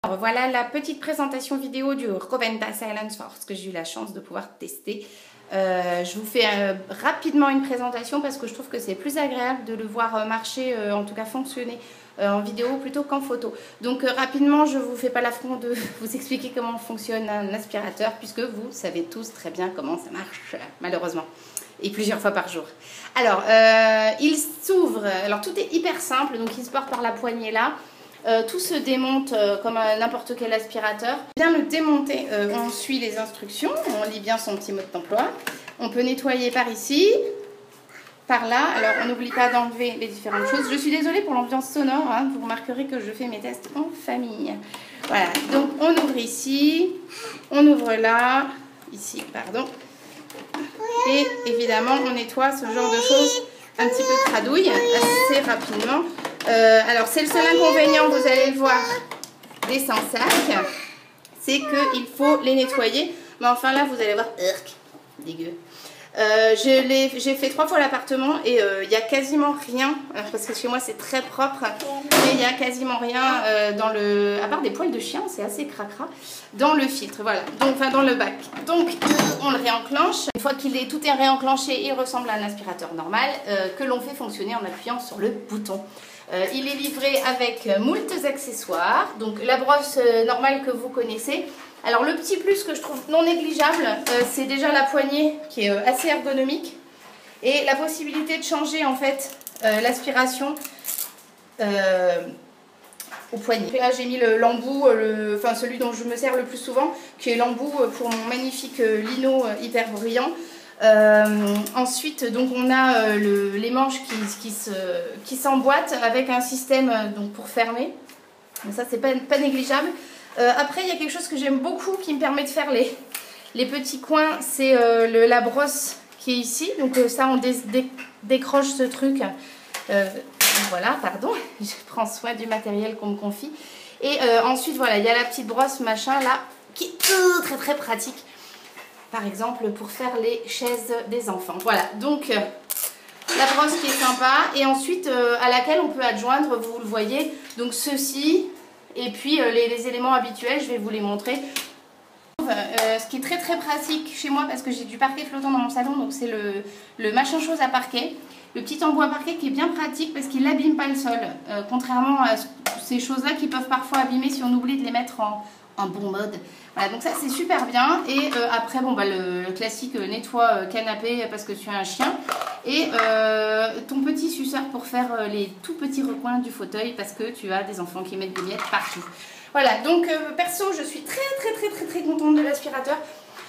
Alors voilà la petite présentation vidéo du Roventa Silence Force que j'ai eu la chance de pouvoir tester. Je vous fais rapidement une présentation parce que je trouve que c'est plus agréable de le voir marcher, en tout cas fonctionner en vidéo plutôt qu'en photo. Donc rapidement, je ne vous fais pas l'affront de vous expliquer comment fonctionne un aspirateur puisque vous savez tous très bien comment ça marche malheureusement. Et plusieurs fois par jour. Alors, il s'ouvre. Alors, tout est hyper simple. Donc, il se porte par la poignée là. Tout se démonte comme n'importe quel aspirateur. Bien le démonter, on suit les instructions. On lit bien son petit mode d'emploi. On peut nettoyer par ici, par là. Alors, on n'oublie pas d'enlever les différentes choses. Je suis désolée pour l'ambiance sonore. Hein. Vous remarquerez que je fais mes tests en famille. Voilà. Donc, on ouvre ici. On ouvre là. Ici, pardon. Et évidemment, on nettoie ce genre de choses un petit peu cradouille assez rapidement. Alors, c'est le seul inconvénient, vous allez le voir, des sans-sacs, c'est qu'il faut les nettoyer. Mais enfin là, vous allez voir, dégueu. J'ai fait 3 fois l'appartement et il n'y a quasiment rien, parce que chez moi c'est très propre, mais il n'y a quasiment rien à part des poils de chien, c'est assez cracra, dans le filtre, voilà, donc, enfin dans le bac. Donc on le réenclenche, une fois qu'il tout est réenclenché, il ressemble à un aspirateur normal que l'on fait fonctionner en appuyant sur le bouton. Il est livré avec moult accessoires, donc la brosse normale que vous connaissez. Alors le petit plus que je trouve non négligeable, c'est déjà la poignée qui est assez ergonomique et la possibilité de changer en fait l'aspiration au poignet. Là j'ai mis l'embout, enfin celui dont je me sers le plus souvent, qui est l'embout pour mon magnifique lino hyper brillant. Ensuite donc on a les manches qui s'emboîtent avec un système donc pour fermer. Donc ça c'est pas négligeable. Après il y a quelque chose que j'aime beaucoup qui me permet de faire les petits coins, c'est la brosse qui est ici. Donc ça on décroche ce truc. Voilà, pardon, je prends soin du matériel qu'on me confie. Et ensuite voilà, il y a la petite brosse machin là qui est très pratique. Par exemple pour faire les chaises des enfants. Voilà, donc la brosse qui est sympa et ensuite à laquelle on peut adjoindre, vous le voyez, donc ceci et puis les éléments habituels, je vais vous les montrer. Ce qui est très pratique chez moi parce que j'ai du parquet flottant dans mon salon, donc c'est le machin chose à parquet. Le petit embout à parquet qui est bien pratique parce qu'il n'abîme pas le sol, contrairement à ces choses-là qui peuvent parfois abîmer si on oublie de les mettre en bon mode. Voilà, donc ça c'est super bien. Et après, bon, bah, le classique nettoie canapé parce que tu as un chien. Et ton petit suceur pour faire les tout petits recoins du fauteuil parce que tu as des enfants qui mettent des miettes partout. Voilà, donc perso, je suis très contente de l'aspirateur.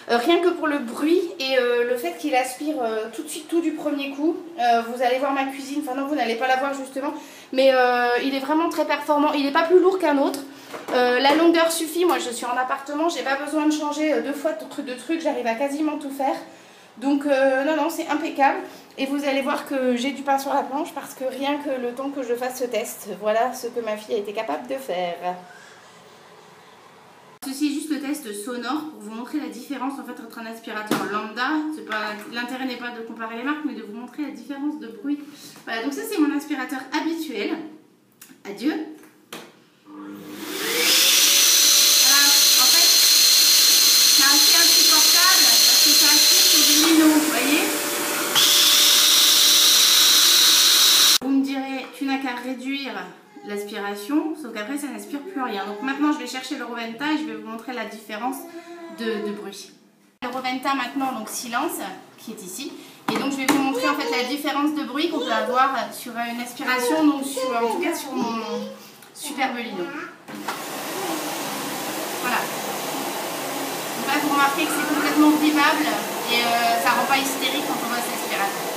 Rien que pour le bruit et le fait qu'il aspire tout de suite tout du premier coup. Vous allez voir ma cuisine, enfin non vous n'allez pas la voir justement, mais il est vraiment très performant, il n'est pas plus lourd qu'un autre. La longueur suffit, moi je suis en appartement, j'ai pas besoin de changer 2 fois de trucs, j'arrive à quasiment tout faire. Donc non c'est impeccable et vous allez voir que j'ai du pain sur la planche parce que rien que le temps que je fasse ce test, voilà ce que ma fille a été capable de faire. Ceci est juste le test sonore pour vous montrer la différence en fait entre un aspirateur lambda. L'intérêt n'est pas de comparer les marques mais de vous montrer la différence de bruit. Voilà, donc ça c'est mon aspirateur habituel. Adieu. Voilà, en fait c'est assez insupportable parce que ça aspire sur du lino, vous voyez. Vous me direz, tu n'as qu'à réduire l'aspiration, sauf qu'après ça n'aspire plus rien. Donc maintenant je vais chercher le Roventa et je vais vous montrer la différence de bruit. Le Roventa maintenant, donc silence, qui est ici. Et donc je vais vous montrer en fait la différence de bruit qu'on peut avoir sur une aspiration, donc en tout cas sur mon superbe lino. Voilà. Donc là vous remarquez que c'est complètement vivable et ça rend pas hystérique quand on voit cet aspirateur.